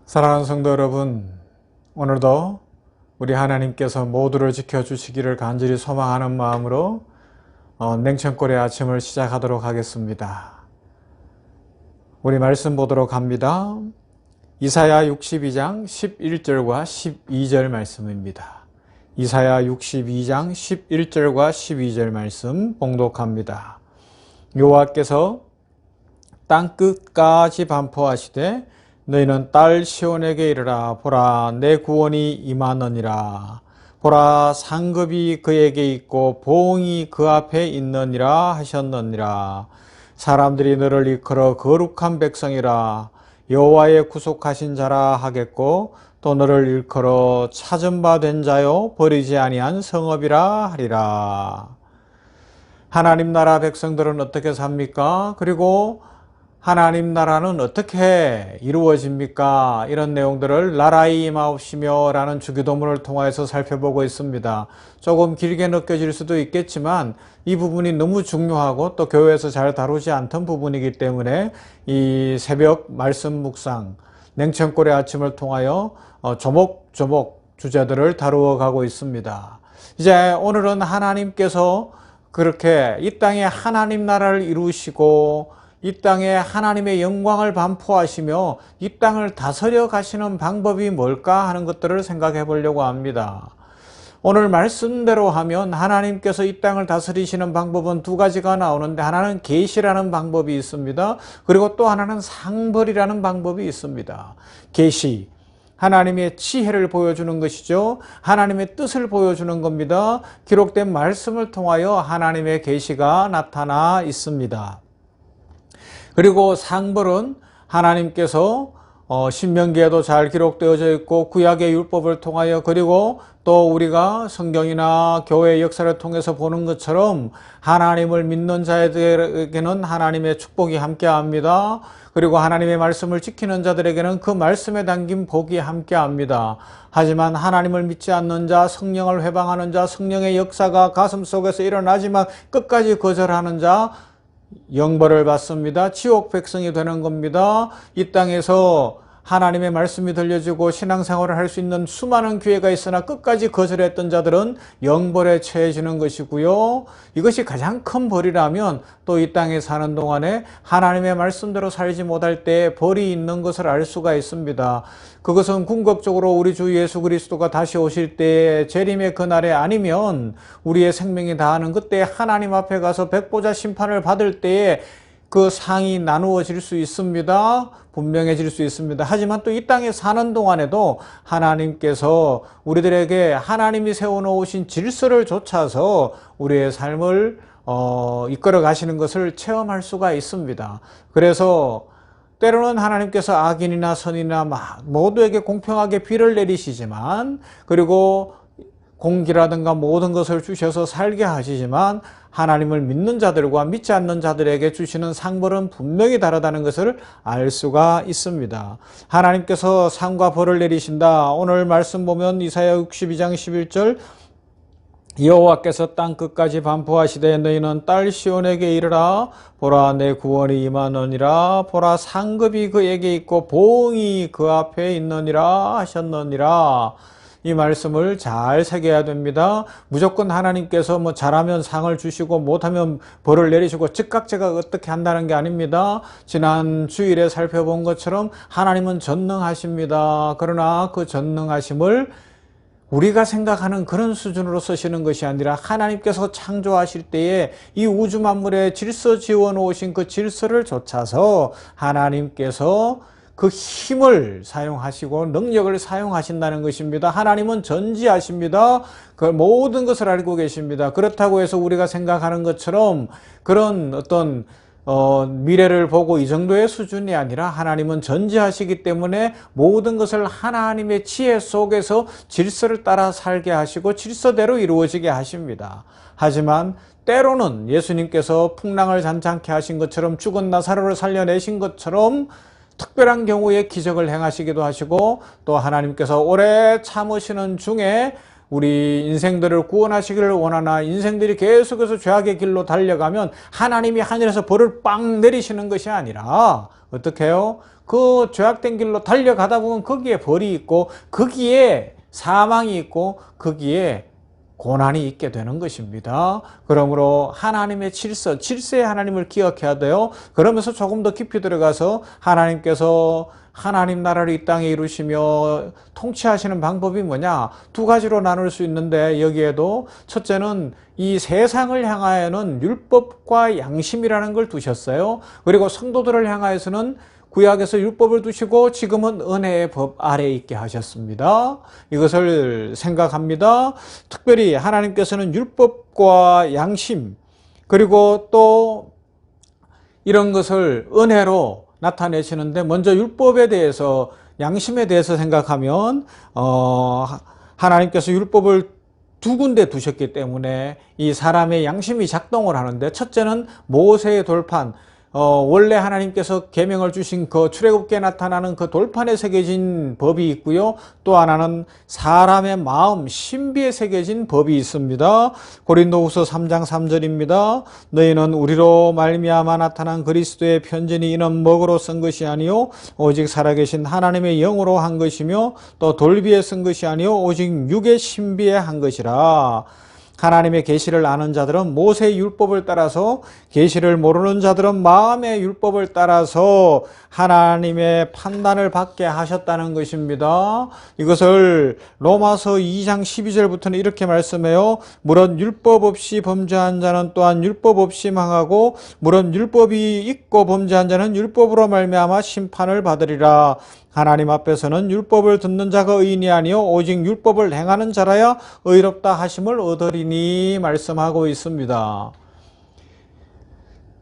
사랑하는 성도 여러분, 오늘도 우리 하나님께서 모두를 지켜주시기를 간절히 소망하는 마음으로 냉천골의 아침을 시작하도록 하겠습니다. 우리 말씀 보도록 합니다. 이사야 62장 11절과 12절 말씀입니다. 이사야 62장 11절과 12절 말씀 봉독합니다. 여호와께서 땅 끝까지 반포하시되 너희는 딸 시온에게 이르라. 보라, 내 구원이 임하느니라. 보라, 상급이 그에게 있고 보응이 그 앞에 있느니라 하셨느니라. 사람들이 너를 일컬어 거룩한 백성이라 여호와의 구속하신 자라 하겠고, 또 너를 일컬어 찾은 바 된 자요 버리지 아니한 성읍이라 하리라. 하나님 나라 백성들은 어떻게 삽니까? 그리고 하나님 나라는 어떻게 이루어집니까? 이런 내용들을 나라의 임하옵시며 라는 주기도문을 통해서 살펴보고 있습니다. 조금 길게 느껴질 수도 있겠지만 이 부분이 너무 중요하고 또 교회에서 잘 다루지 않던 부분이기 때문에 이 새벽 말씀 묵상, 냉천골의 아침을 통하여 조목조목 주제들을 다루어 가고 있습니다. 이제 오늘은 하나님께서 그렇게 이 땅에 하나님 나라를 이루시고 이 땅에 하나님의 영광을 반포하시며 이 땅을 다스려 가시는 방법이 뭘까 하는 것들을 생각해 보려고 합니다. 오늘 말씀대로 하면 하나님께서 이 땅을 다스리시는 방법은 두 가지가 나오는데, 하나는 계시라는 방법이 있습니다. 그리고 또 하나는 상벌이라는 방법이 있습니다. 계시, 하나님의 지혜를 보여주는 것이죠. 하나님의 뜻을 보여주는 겁니다. 기록된 말씀을 통하여 하나님의 계시가 나타나 있습니다. 그리고 상벌은 하나님께서 신명기에도 잘 기록되어져 있고 구약의 율법을 통하여, 그리고 또 우리가 성경이나 교회의 역사를 통해서 보는 것처럼 하나님을 믿는 자들에게는 하나님의 축복이 함께합니다. 그리고 하나님의 말씀을 지키는 자들에게는 그 말씀에 담긴 복이 함께합니다. 하지만 하나님을 믿지 않는 자, 성령을 회방하는 자, 성령의 역사가 가슴 속에서 일어나지만 끝까지 거절하는 자, 영벌을 받습니다. 지옥 백성이 되는 겁니다. 이 땅에서 하나님의 말씀이 들려지고 신앙생활을 할 수 있는 수많은 기회가 있으나 끝까지 거절했던 자들은 영벌에 처해지는 것이고요. 이것이 가장 큰 벌이라면 또 이 땅에 사는 동안에 하나님의 말씀대로 살지 못할 때 벌이 있는 것을 알 수가 있습니다. 그것은 궁극적으로 우리 주 예수 그리스도가 다시 오실 때 재림의 그날에, 아니면 우리의 생명이 다하는 그때 하나님 앞에 가서 백보자 심판을 받을 때에 그 상이 나누어질 수 있습니다. 분명해질 수 있습니다. 하지만 또 이 땅에 사는 동안에도 하나님께서 우리들에게 하나님이 세워놓으신 질서를 좇아서 우리의 삶을 이끌어 가시는 것을 체험할 수가 있습니다. 그래서 때로는 하나님께서 악인이나 선인이나 모두에게 공평하게 비를 내리시지만, 그리고 공기라든가 모든 것을 주셔서 살게 하시지만, 하나님을 믿는 자들과 믿지 않는 자들에게 주시는 상벌은 분명히 다르다는 것을 알 수가 있습니다. 하나님께서 상과 벌을 내리신다. 오늘 말씀 보면 이사야 62장 11절, 여호와께서 땅 끝까지 반포하시되 너희는 딸 시온에게 이르라. 보라, 내 구원이 임하느니라. 보라, 상급이 그에게 있고 보응이 그 앞에 있느니라 하셨느니라. 이 말씀을 잘 새겨야 됩니다. 무조건 하나님께서 잘하면 상을 주시고 못하면 벌을 내리시고 즉각 제가 어떻게 한다는 게 아닙니다. 지난 주일에 살펴본 것처럼 하나님은 전능하십니다. 그러나 그 전능하심을 우리가 생각하는 그런 수준으로 쓰시는 것이 아니라, 하나님께서 창조하실 때에 이 우주 만물에 질서 지어 놓으신 그 질서를 좇아서 하나님께서 그 힘을 사용하시고 능력을 사용하신다는 것입니다. 하나님은 전지하십니다. 그 모든 것을 알고 계십니다. 그렇다고 해서 우리가 생각하는 것처럼 그런 어떤 미래를 보고 이 정도의 수준이 아니라, 하나님은 전지하시기 때문에 모든 것을 하나님의 지혜 속에서 질서를 따라 살게 하시고 질서대로 이루어지게 하십니다. 하지만 때로는 예수님께서 풍랑을 잔잔케 하신 것처럼, 죽은 나사로를 살려내신 것처럼 특별한 경우에 기적을 행하시기도 하시고, 또 하나님께서 오래 참으시는 중에 우리 인생들을 구원하시기를 원하나 인생들이 계속해서 죄악의 길로 달려가면 하나님이 하늘에서 벌을 빵 내리시는 것이 아니라 어떻게 해요? 그 죄악된 길로 달려가다 보면 거기에 벌이 있고 거기에 사망이 있고 거기에 고난이 있게 되는 것입니다. 그러므로 하나님의 질서의 하나님을 기억해야 돼요. 그러면서 조금 더 깊이 들어가서 하나님께서 하나님 나라를 이 땅에 이루시며 통치하시는 방법이 뭐냐? 두 가지로 나눌 수 있는데 여기에도 첫째는 이 세상을 향하여는 율법과 양심이라는 걸 두셨어요. 그리고 성도들을 향하여서는 구약에서 율법을 두시고 지금은 은혜의 법 아래에 있게 하셨습니다. 이것을 생각합니다. 특별히 하나님께서는 율법과 양심 그리고 또 이런 것을 은혜로 나타내시는데 먼저 율법에 대해서 양심에 대해서 생각하면 하나님께서 율법을 두 군데 두셨기 때문에 이 사람의 양심이 작동을 하는데 첫째는 모세의 돌판 원래 하나님께서 계명을 주신 그 출애굽기에 나타나는 그 돌판에 새겨진 법이 있고요. 또 하나는 사람의 마음 신비에 새겨진 법이 있습니다. 고린도후서 3장 3절입니다. 너희는 우리로 말미암아 나타난 그리스도의 편지니 이는 먹으로 쓴 것이 아니요 오직 살아계신 하나님의 영으로 한 것이며 또 돌비에 쓴 것이 아니요 오직 육의 신비에 한 것이라. 하나님의 계시를 아는 자들은 모세의 율법을 따라서 계시를 모르는 자들은 마음의 율법을 따라서 하나님의 판단을 받게 하셨다는 것입니다. 이것을 로마서 2장 12절부터는 이렇게 말씀해요. 물론 율법 없이 범죄한 자는 또한 율법 없이 망하고 물론 율법이 있고 범죄한 자는 율법으로 말미암아 심판을 받으리라. 하나님 앞에서는 율법을 듣는 자가 의인이 아니요 오직 율법을 행하는 자라야 의롭다 하심을 얻으리니 말씀하고 있습니다.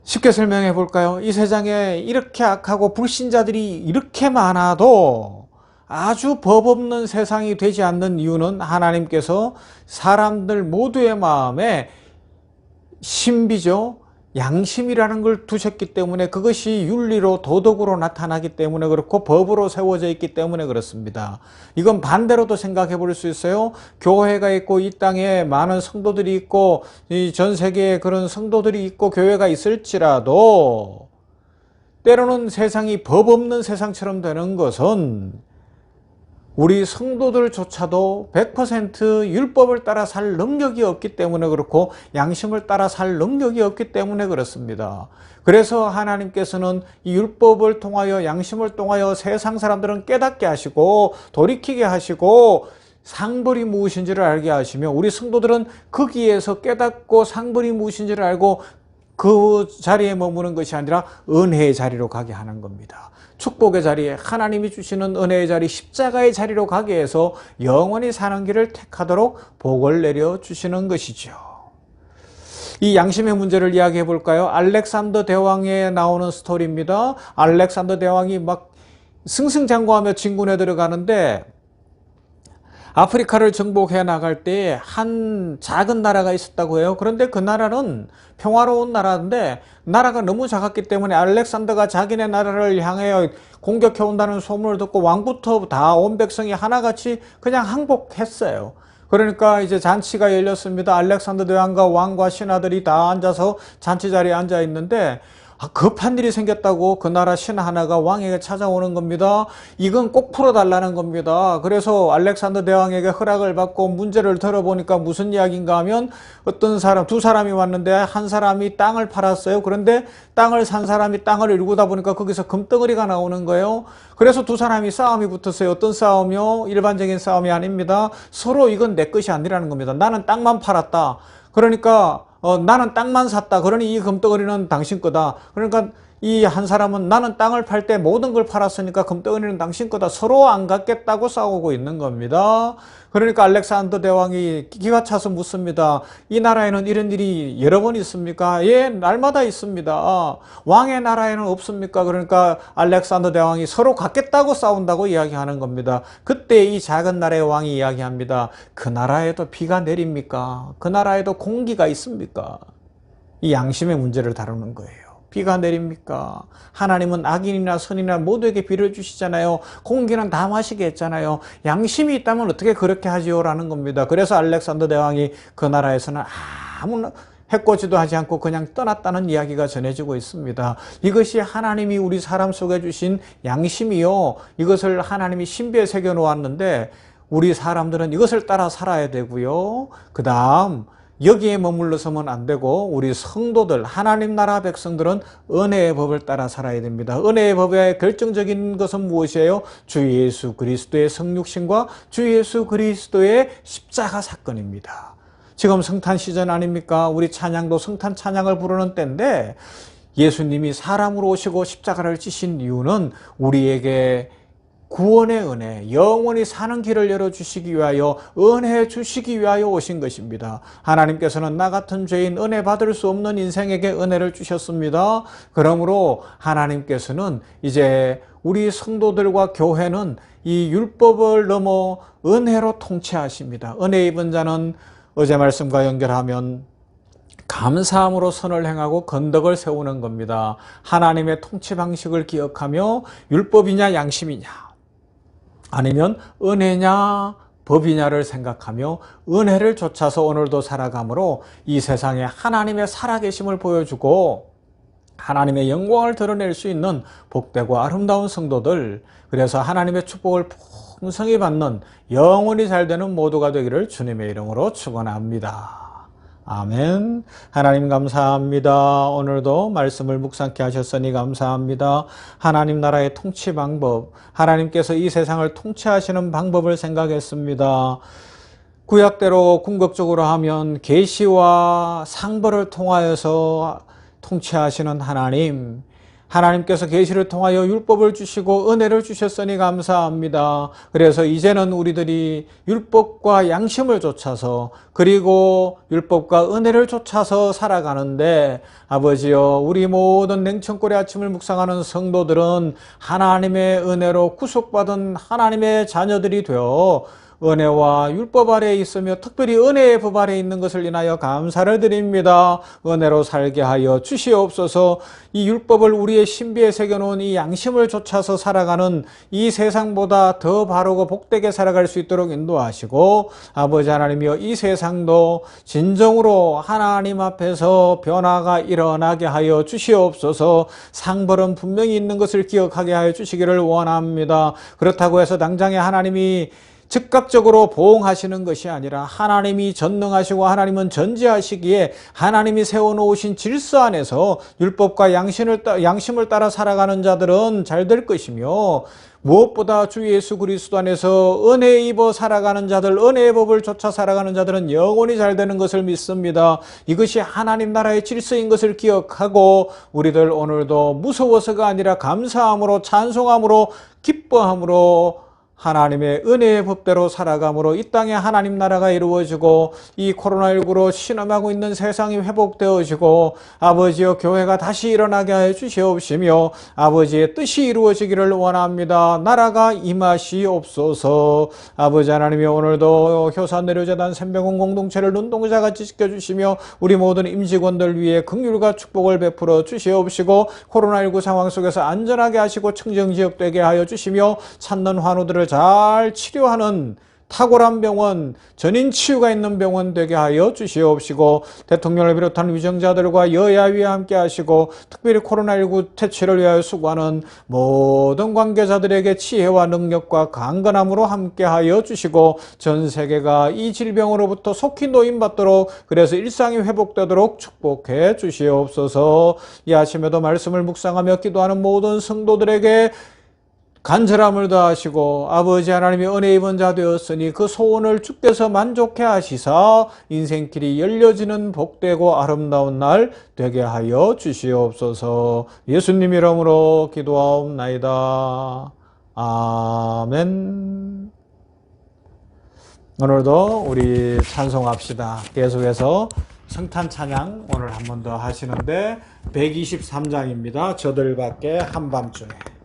쉽게 설명해 볼까요? 이 세상에 이렇게 악하고 불신자들이 이렇게 많아도 아주 법 없는 세상이 되지 않는 이유는 하나님께서 사람들 모두의 마음에 신비죠. 양심이라는 걸 두셨기 때문에 그것이 윤리로 도덕으로 나타나기 때문에 그렇고 법으로 세워져 있기 때문에 그렇습니다. 이건 반대로도 생각해 볼 수 있어요. 교회가 있고 이 땅에 많은 성도들이 있고 이 전 세계에 그런 성도들이 있고 교회가 있을지라도 때로는 세상이 법 없는 세상처럼 되는 것은 우리 성도들조차도 100% 율법을 따라 살 능력이 없기 때문에 그렇고 양심을 따라 살 능력이 없기 때문에 그렇습니다. 그래서 하나님께서는 이 율법을 통하여 양심을 통하여 세상 사람들은 깨닫게 하시고 돌이키게 하시고 상벌이 무엇인지를 알게 하시며 우리 성도들은 거기에서 깨닫고 상벌이 무엇인지를 알고 그 자리에 머무는 것이 아니라 은혜의 자리로 가게 하는 겁니다. 축복의 자리에 하나님이 주시는 은혜의 자리 십자가의 자리로 가게 해서 영원히 사는 길을 택하도록 복을 내려주시는 것이죠. 이 양심의 문제를 이야기해 볼까요? 알렉산더 대왕에 나오는 스토리입니다. 알렉산더 대왕이 막 승승장구하며 진군에 들어가는데 아프리카를 정복해 나갈 때 한 작은 나라가 있었다고 해요. 그런데 그 나라는 평화로운 나라인데 나라가 너무 작았기 때문에 알렉산더가 자기네 나라를 향해 공격해 온다는 소문을 듣고 왕부터 다 온 백성이 하나같이 그냥 항복했어요. 그러니까 이제 잔치가 열렸습니다. 알렉산더 대왕과 왕과 신하들이 다 앉아서 잔치 자리에 앉아 있는데 급한 일이 생겼다고 그 나라 신하 하나가 왕에게 찾아오는 겁니다. 이건 꼭 풀어달라는 겁니다. 그래서 알렉산더 대왕에게 허락을 받고 문제를 들어보니까 무슨 이야기인가 하면 어떤 사람, 두 사람이 왔는데 한 사람이 땅을 팔았어요. 그런데 땅을 산 사람이 땅을 일구다 보니까 거기서 금덩어리가 나오는 거예요. 그래서 두 사람이 싸움이 붙었어요. 어떤 싸움이요? 일반적인 싸움이 아닙니다. 서로 이건 내 것이 아니라는 겁니다. 나는 땅만 팔았다. 그러니까 나는 땅만 샀다. 그러니 이 금덩어리는 당신 거다. 그러니까 이 한 사람은 나는 땅을 팔 때 모든 걸 팔았으니까 금덩어리는 당신 거다. 서로 안 갖겠다고 싸우고 있는 겁니다. 그러니까 알렉산더 대왕이 기가 차서 묻습니다. 이 나라에는 이런 일이 여러 번 있습니까? 예, 날마다 있습니다. 왕의 나라에는 없습니까? 그러니까 알렉산더 대왕이 서로 갖겠다고 싸운다고 이야기하는 겁니다. 그때 이 작은 나라의 왕이 이야기합니다. 그 나라에도 비가 내립니까? 그 나라에도 공기가 있습니까? 이 양심의 문제를 다루는 거예요. 비가 내립니까? 하나님은 악인이나 선이나 모두에게 비를 주시잖아요. 공기는 다 마시게 했잖아요. 양심이 있다면 어떻게 그렇게 하지요? 라는 겁니다. 그래서 알렉산더 대왕이 그 나라에서는 아무나 해코지도 하지 않고 그냥 떠났다는 이야기가 전해지고 있습니다. 이것이 하나님이 우리 사람 속에 주신 양심이요. 이것을 하나님이 신비에 새겨 놓았는데 우리 사람들은 이것을 따라 살아야 되고요. 그 다음 여기에 머물러서면 안 되고 우리 성도들, 하나님 나라 백성들은 은혜의 법을 따라 살아야 됩니다. 은혜의 법의 결정적인 것은 무엇이에요? 주 예수 그리스도의 성육신과 주 예수 그리스도의 십자가 사건입니다. 지금 성탄 시즌 아닙니까? 우리 찬양도 성탄 찬양을 부르는 때인데 예수님이 사람으로 오시고 십자가를 지신 이유는 우리에게 구원의 은혜, 영원히 사는 길을 열어주시기 위하여 은혜 주시기 위하여 오신 것입니다. 하나님께서는 나 같은 죄인 은혜 받을 수 없는 인생에게 은혜를 주셨습니다. 그러므로 하나님께서는 이제 우리 성도들과 교회는 이 율법을 넘어 은혜로 통치하십니다. 은혜 입은 자는 어제 말씀과 연결하면 감사함으로 선을 행하고 건덕을 세우는 겁니다. 하나님의 통치 방식을 기억하며 율법이냐 양심이냐 아니면 은혜냐 법이냐를 생각하며 은혜를 좇아서 오늘도 살아가므로 이 세상에 하나님의 살아계심을 보여주고 하나님의 영광을 드러낼 수 있는 복되고 아름다운 성도들, 그래서 하나님의 축복을 풍성히 받는 영원히 잘되는 모두가 되기를 주님의 이름으로 축원합니다. 아멘. 하나님 감사합니다. 오늘도 말씀을 묵상케 하셨으니 감사합니다. 하나님 나라의 통치 방법, 하나님께서 이 세상을 통치하시는 방법을 생각했습니다. 구약대로 궁극적으로 하면 계시와 상벌을 통하여서 통치하시는 하나님, 하나님께서 계시를 통하여 율법을 주시고 은혜를 주셨으니 감사합니다. 그래서 이제는 우리들이 율법과 양심을 좇아서 그리고 율법과 은혜를 좇아서 살아가는데 아버지여, 우리 모든 냉천골의 아침을 묵상하는 성도들은 하나님의 은혜로 구속받은 하나님의 자녀들이 되어 은혜와 율법 아래에 있으며 특별히 은혜의 법 아래에 있는 것을 인하여 감사를 드립니다. 은혜로 살게 하여 주시옵소서. 이 율법을 우리의 신비에 새겨놓은 이 양심을 좇아서 살아가는 이 세상보다 더 바르고 복되게 살아갈 수 있도록 인도하시고, 아버지 하나님이여, 이 세상도 진정으로 하나님 앞에서 변화가 일어나게 하여 주시옵소서. 상벌은 분명히 있는 것을 기억하게 하여 주시기를 원합니다. 그렇다고 해서 당장에 하나님이 즉각적으로 보응하시는 것이 아니라 하나님이 전능하시고 하나님은 전지하시기에 하나님이 세워놓으신 질서 안에서 율법과 양심을 따라 살아가는 자들은 잘 될 것이며, 무엇보다 주 예수 그리스도 안에서 은혜 입어 살아가는 자들, 은혜의 법을 좇아 살아가는 자들은 영원히 잘 되는 것을 믿습니다. 이것이 하나님 나라의 질서인 것을 기억하고 우리들 오늘도 무서워서가 아니라 감사함으로, 찬송함으로, 기뻐함으로 하나님의 은혜의 법대로 살아감으로 이 땅에 하나님 나라가 이루어지고 이 코로나19로 신음하고 있는 세상이 회복되어지고 아버지여, 교회가 다시 일어나게 하여 주시옵시며 아버지의 뜻이 이루어지기를 원합니다. 나라가 임하시옵소서. 아버지 하나님이 오늘도 효산내려재단 샘병원 공동체를 눈동자같이 지켜주시며 우리 모든 임직원들 위해 긍휼과 축복을 베풀어 주시옵시고 코로나19 상황 속에서 안전하게 하시고 청정지역 되게 하여 주시며 찾는 환우들을 잘 치료하는 탁월한 병원, 전인 치유가 있는 병원 되게 하여 주시옵시고, 대통령을 비롯한 위정자들과 여야위에 함께 하시고 특별히 코로나19 퇴치를 위하여 수고하는 모든 관계자들에게 지혜와 능력과 강건함으로 함께 하여 주시고 전 세계가 이 질병으로부터 속히 노임받도록, 그래서 일상이 회복되도록 축복해 주시옵소서. 이 아침에도 말씀을 묵상하며 기도하는 모든 성도들에게 간절함을 더하시고 아버지 하나님이 은혜 입은 자 되었으니 그 소원을 주께서 만족해 하시사 인생길이 열려지는 복되고 아름다운 날 되게 하여 주시옵소서. 예수님 이름으로 기도하옵나이다. 아멘. 오늘도 우리 찬송합시다. 계속해서 성탄 찬양 오늘 한 번 더 하시는데 123장입니다. 저들밖에 한밤중에.